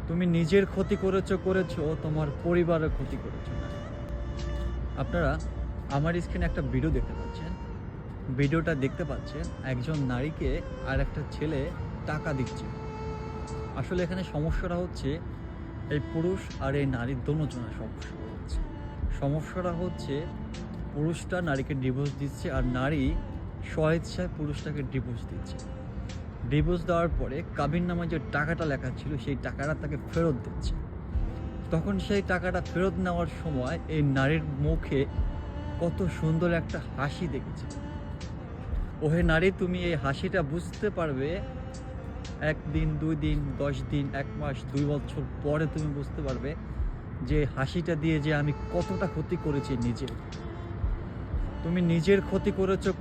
তুমি নিজের ক্ষতি করেছো, তোমার পরিবারের ক্ষতি করেছো না। আপনারা আমার স্ক্রিনে একটা ভিডিও দেখতে পাচ্ছেন। ভিডিওটা দেখতে পাচ্ছেন একজন নারীকে আর একটা ছেলে টাকা দিচ্ছে। আসলে এখানে সমস্যাটা হচ্ছে এই পুরুষ আর এই নারীর দোনোজনের সমস্যা হচ্ছে। সমস্যাটা হচ্ছে পুরুষটা নারীকে ডিভোর্স দিচ্ছে আর নারী স্বেচ্ছায় পুরুষটাকে ডিভোর্স দিচ্ছে। ডিভোর্স দেওয়ার পরে কাবিননামায় যে টাকাটা লেখা ছিল সেই টাকাটা তাকে ফেরত দিচ্ছে। তখন সেই টাকাটা ফেরত নেওয়ার সময় এই নারীর মুখে কত সুন্দর একটা হাসি দেখেছে। ওহে নারী, তুমি এই হাসিটা বুঝতে পারবে 1 দিন, 2 দিন, 10 দিন, 1 মাস, 2 বছর পরে তুমি বুঝতে পারবে যে হাসিটা দিয়ে যে আমি কতটা ক্ষতি করেছি নিজের। তুমি নিজের ক্ষতি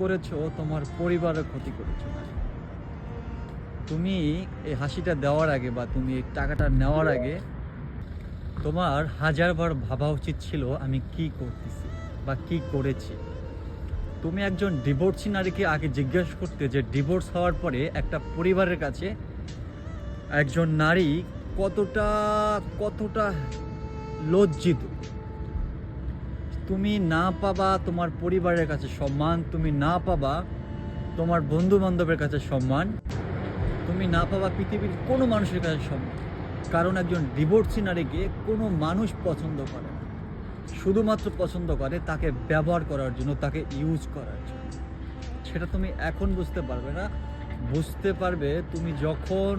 করেছো, তোমার পরিবারের ক্ষতি করেছো না। তুমি এই হাসিটা দেওয়ার আগে বা তুমি এই টাকাটা নেওয়ার আগে তোমার 1000বার ভাবা উচিত ছিল আমি কি করতেছি বা কি করেছি। তুমি একজন ডিভোর্সি নারীকে আগে জিজ্ঞেস করতে যে ডিভোর্স হওয়ার পরে একটা পরিবারের কাছে একজন নারী কতটা কতটা লজ্জিত। তুমি না পাবা তোমার পরিবারের কাছে সম্মান, তুমি না পাবা তোমার বন্ধু বান্ধবের কাছে সম্মান, তুমি না পাবা পৃথিবীর কোনো মানুষের কাছে সম্মান। কারণ একজন ডিভোর্সি নারীকে কোনো মানুষ পছন্দ করে না, শুধুমাত্র পছন্দ করে তাকে ব্যবহার করার জন্য, তাকে ইউজ করার জন্য। সেটা তুমি এখন বুঝতে পারবে না, বুঝতে পারবে তুমি যখন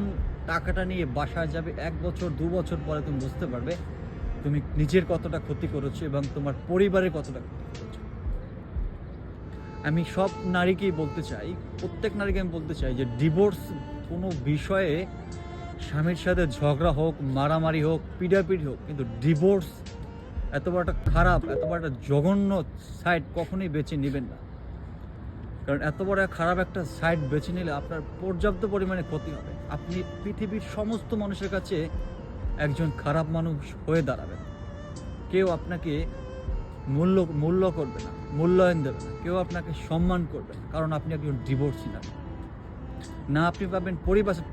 টাকাটা নিয়ে বাসায় যাবে। 1 বছর 2 বছর পরে তুমি বুঝতে পারবে তুমি নিজের কতটা ক্ষতি করেছো এবং তোমার পরিবারের কতটা ক্ষতি করেছো। আমি সব নারীকেই বলতে চাই, প্রত্যেক নারীকে আমি বলতে চাই যে ডিভোর্স কোনো বিষয়ে স্বামীর সাথে ঝগড়া হোক, মারামারি হোক, পিটাপিটি হোক, কিন্তু ডিভোর্স এত বড় একটা খারাপ, এত বড় একটা জঘন্য সাইড কখনোই বেছে নেবেন না। কারণ এত বড় খারাপ একটা সাইড বেছে নিলে আপনার পর্যাপ্ত পরিমাণে ক্ষতি হবে। আপনি পৃথিবীর সমস্ত মানুষের কাছে একজন খারাপ মানুষ হয়ে দাঁড়াবেন। কেউ আপনাকে মূল্য করবে না, মূল্যায়ন দেবে না, কেউ আপনাকে সম্মান করবে না, কারণ আপনি একজন ডিভোর্সি না। আপনি পাবেন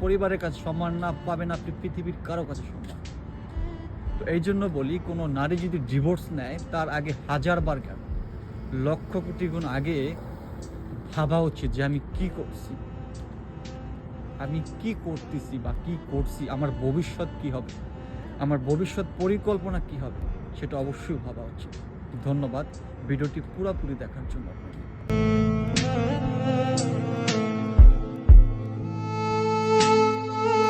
পরিবারের কাছে সম্মান, না পাবেন আপনি পৃথিবীর কারো কাছে সম্মান। তো এই জন্য বলি, কোনো নারী যদি ডিভোর্স নেয় তার আগে 1000বার কেন, লক্ষ কোটি গুণ আগে ভাবা উচিত যে আমি কি করছি, আমি কি করতেছি বা কি করছি, আমার ভবিষ্যৎ কি হবে, আমার ভবিষ্যৎ পরিকল্পনা কি হবে, সেটা অবশ্যই ভাবা উচিত। ধন্যবাদ ভিডিওটি পুরোপুরি দেখার জন্য আপনাকে।